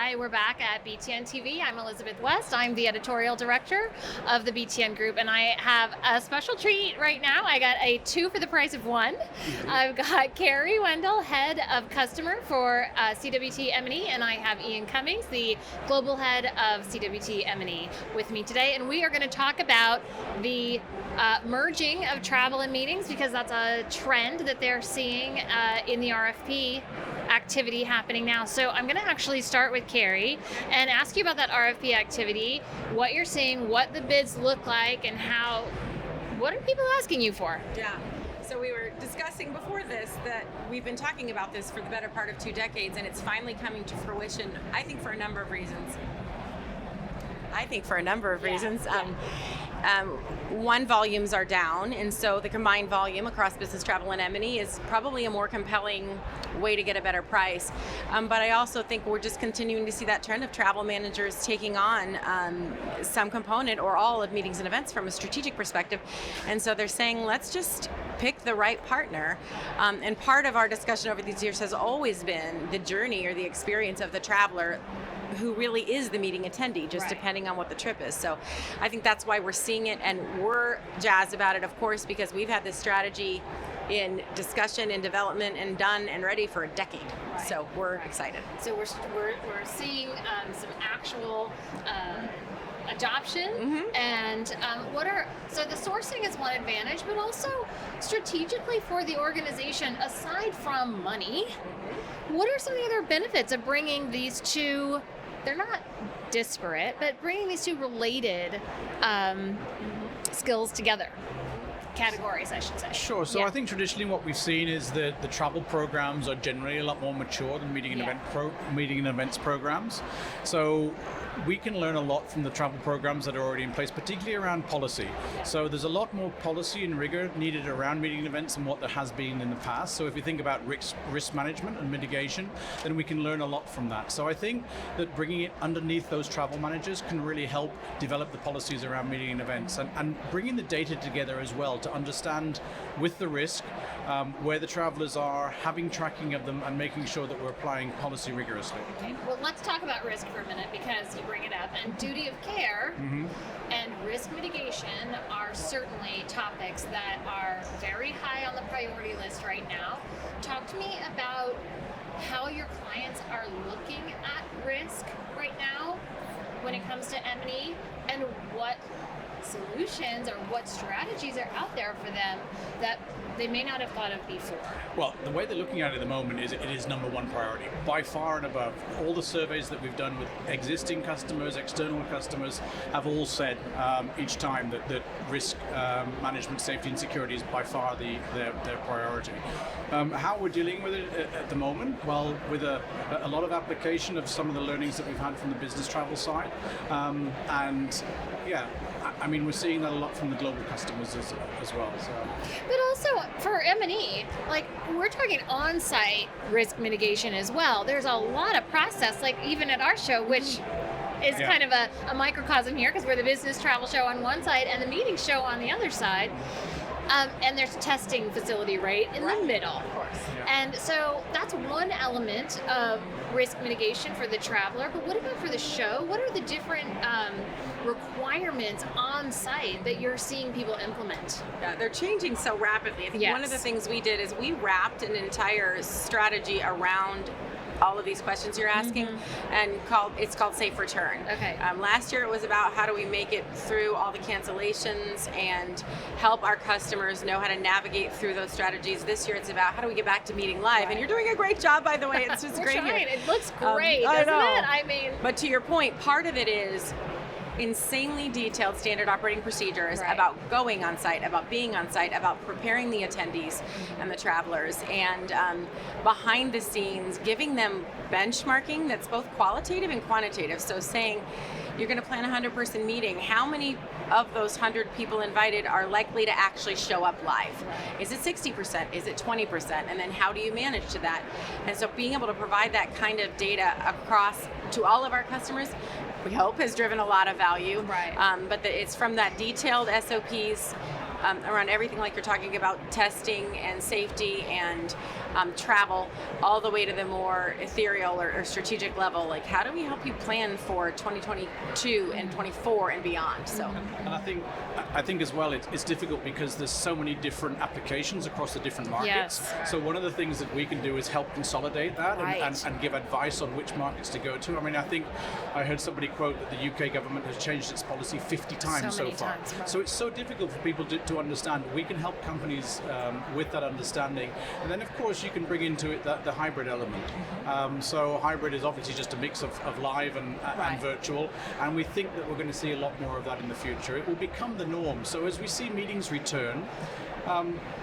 Hi, we're back at BTN TV. I'm Elizabeth West. I'm the editorial director of the BTN group, and I have a special treat right now. I got a 2 for the price of 1. I've got Kari Wendel, head of customer for CWT M&E, and I have Ian Cummings, the global head of CWT M&E, with me today. And we are going to talk about the merging of travel and meetings, because that's a trend that they're seeing in the RFP activity happening now. So I'm going to actually start with Kari and ask you about that RFP activity, what you're seeing, what the bids look like, and what are people asking you for? Yeah. So we were discussing before this that we've been talking about this for the better part of 2 decades, and it's finally coming to fruition, I think for a number of reasons. One, volumes are down, and so the combined volume across business travel and M&E is probably a more compelling way to get a better price. But I also think we're just continuing to see that trend of travel managers taking on some component or all of meetings and events from a strategic perspective. And so they're saying, let's just pick the right partner. And part of our discussion over these years has always been the journey or the experience of the traveler, who really is the meeting attendee, just depending on what the trip is. So I think that's why we're seeing it, and we're jazzed about it, of course, because we've had this strategy in discussion and development and done and ready for a decade. Right. So we're excited. So we're seeing some actual adoption, and so the sourcing is one advantage, but also strategically for the organization, aside from money, what are some of the other benefits of bringing these two? They're not disparate, but bringing these two related skills together. Categories, I should say. Sure. So I think traditionally what we've seen is that the travel programs are generally a lot more mature than meeting and events programs. So we can learn a lot from the travel programs that are already in place, particularly around policy. So there's a lot more policy and rigor needed around meeting and events than what there has been in the past. So if you think about risk management and mitigation, then we can learn a lot from that. So I think that bringing it underneath those travel managers can really help develop the policies around meeting and events, and bringing the data together as well to understand with the risk where the travelers are, having tracking of them, and making sure that we're applying policy rigorously. Okay. Well, let's talk about risk for a minute, because you bring it up, and duty of care and risk mitigation are certainly topics that are very high on the priority list right now. Talk to me about how your clients are looking at risk right now when it comes to M&E, and what solutions or what strategies are out there for them that they may not have thought of before. Well, the way they're looking at it at the moment is it is number one priority, by far and above. All the surveys that we've done with existing customers, external customers, have all said each time that risk management, safety and security is by far their priority. How we're dealing with it at the moment? Well, with a lot of application of some of the learnings that we've had from the business travel side. I mean, we're seeing that a lot from the global customers as well. So. But also for M&E, like, we're talking on-site risk mitigation as well. There's a lot of process, like even at our show, which is kind of a microcosm here, because we're the business travel show on one side and the meeting show on the other side. And there's a testing facility in the middle. Of course. Yeah. And so that's one element of risk mitigation for the traveler. But what about for the show? What are the different requirements on site that you're seeing people implement? Yeah, they're changing so rapidly. I think one of the things we did is we wrapped an entire strategy around all of these questions you're asking, and it's called Safe Return. Okay. Last year it was about how do we make it through all the cancellations and help our customers know how to navigate through those strategies. This year it's about how do we get back to meeting live, and you're doing a great job, by the way. It's just great here. It looks great, doesn't it? I mean, but to your point, part of it is insanely detailed standard operating procedures about going on site, about being on site, about preparing the attendees and the travelers, and behind the scenes giving them benchmarking that's both qualitative and quantitative. So saying you're going to plan a 100-person meeting, how many of those 100 people invited are likely to actually show up live? Is it 60%? Is it 20%? And then how do you manage to that? And so being able to provide that kind of data across to all of our customers, we hope, has driven a lot of value. But it's from that detailed SOPs around everything, like you're talking about testing and safety and travel, all the way to the more ethereal or strategic level. Like, how do we help you plan for 2022 and 24 and beyond? So, and I think as well, it's difficult because there's so many different applications across the different markets. Yes. So one of the things that we can do is help consolidate that Right. and give advice on which markets to go to. I mean, I think I heard somebody quote that the UK government has changed its policy 50 times so many far. times, right. So it's so difficult for people to understand. We can help companies with that understanding. And then, of course, you can bring into it the hybrid element. So hybrid is obviously just a mix of live and virtual. And we think that we're going to see a lot more of that in the future. It will become the norm. So as we see meetings return,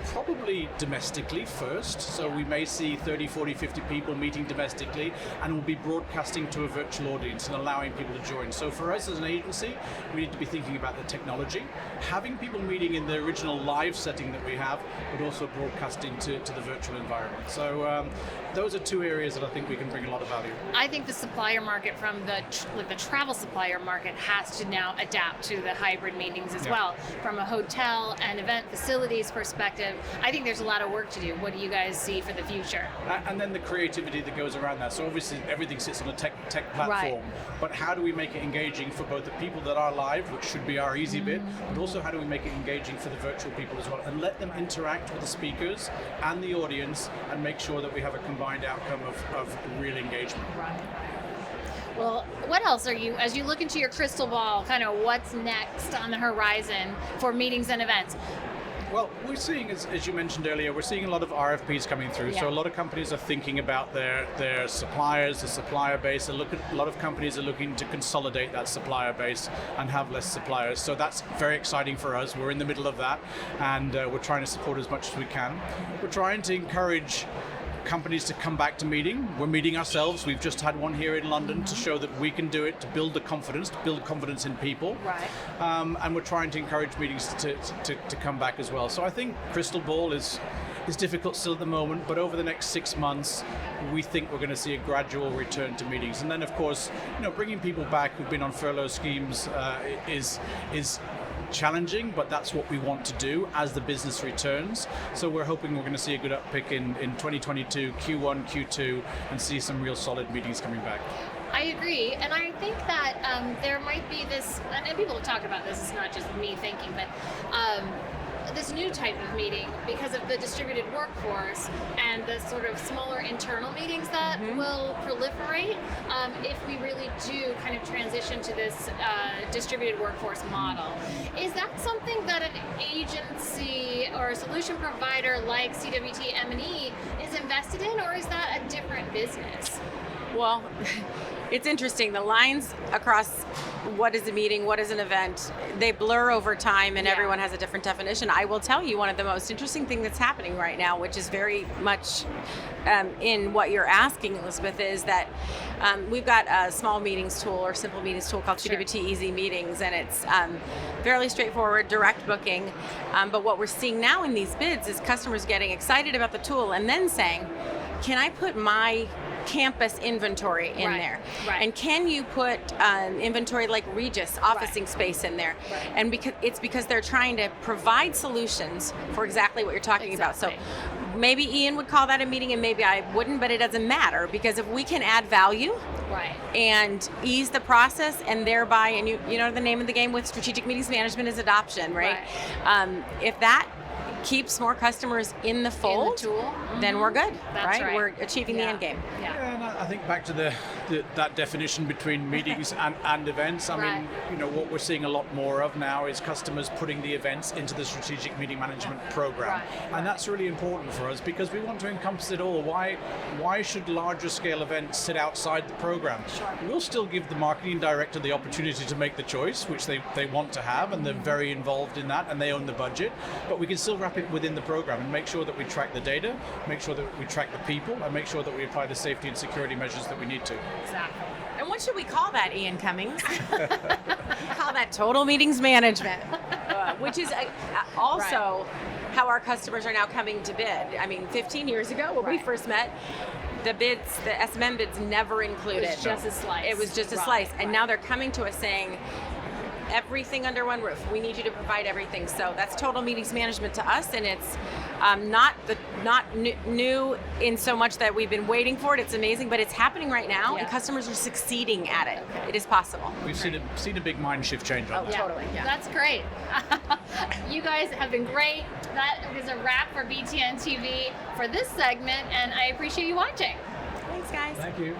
probably domestically first, so we may see 30, 40, 50 people meeting domestically, and we'll be broadcasting to a virtual audience and allowing people to join. So for us as an agency, we need to be thinking about the technology, having people meeting in the original live setting that we have, but also broadcasting to the virtual environment. So those are two areas that I think we can bring a lot of value. I think the supplier market from the travel supplier market has to now adapt to the hybrid meetings as well. From a hotel and event facilities perspective, I think there's a lot of work to do. What do you guys see for the future? And then the creativity that goes around that. So obviously everything sits on a tech platform, but how do we make it engaging for both the people that are live, which should be our easy bit, but also how do we make it engaging for the virtual people as well, and let them interact with the speakers and the audience and make sure that we have a combined outcome of real engagement. Right. Well, what else are you, as you look into your crystal ball, kind of what's next on the horizon for meetings and events? Well, we're seeing, as you mentioned earlier, we're seeing a lot of RFPs coming through. So a lot of companies are thinking about their suppliers, the supplier base. A lot of companies are looking to consolidate that supplier base and have less suppliers. So that's very exciting for us. We're in the middle of that, and we're trying to support as much as we can. We're trying to encourage companies to come back to meeting. We're meeting ourselves. We've just had one here in London to show that we can do it, to build confidence in people. Right. And we're trying to encourage meetings to come back as well. So I think crystal ball is difficult still at the moment, but over the next 6 months, we think we're going to see a gradual return to meetings. And then, of course, bringing people back who've been on furlough schemes is challenging, but that's what we want to do as the business returns. So we're hoping we're going to see a good uptick in 2022, Q1, Q2, and see some real solid meetings coming back. I agree, and I think that there might be this, and people have talked about this, it's not just me thinking, but this new type of meeting because of the distributed workforce and the sort of smaller internal meetings that will proliferate if we really do kind of transition to this distributed workforce model. Is that something that an agency or a solution provider like CWT M&E is invested in, or is that a different business? Well, it's interesting. The lines across what is a meeting, what is an event, they blur over time, and everyone has a different definition. I will tell you one of the most interesting things that's happening right now, which is very much in what you're asking, Elizabeth, is that we've got a small meetings tool or simple meetings tool called CWT Easy Meetings, and it's fairly straightforward, direct booking. But what we're seeing now in these bids is customers getting excited about the tool and then saying, can I put my campus inventory in there? And can you put inventory like Regis officing space in there? And because they're trying to provide solutions for exactly what you're talking about. So maybe Ian would call that a meeting and maybe I wouldn't, but it doesn't matter, because if we can add value and ease the process, and thereby, and you know the name of the game with strategic meetings management is adoption, right? If that keeps more customers in the fold, in the tool, then we're good, right? We're achieving the end game. And I think back to that definition between meetings and events. I mean, what we're seeing a lot more of now is customers putting the events into the strategic meeting management program, and that's really important for us because we want to encompass it all. Why should larger scale events sit outside the program? We'll still give the marketing director the opportunity to make the choice, which they want to have, and they're very involved in that, and they own the budget, but we can still wrap it within the program and make sure that we track the data, make sure that we track the people, and make sure that we apply the safety and security measures that we need to. Exactly. And what should we call that, Ian Cummings? We call that total meetings management, which is also how our customers are now coming to bid. I mean, 15 years ago when we first met, the bids, the SMM bids never included. It was just a slice. It was just a slice. And now they're coming to us saying, everything under one roof. We need you to provide everything. So that's total meetings management to us, and it's New in so much that we've been waiting for it. It's amazing, but it's happening right now, Yeah. and customers are succeeding at it. Okay. It is possible. We've seen a big mind shift change on that. Totally, yeah. That's great. You guys have been great. That is a wrap for BTN TV for this segment, and I appreciate you watching. Thanks, guys. Thank you.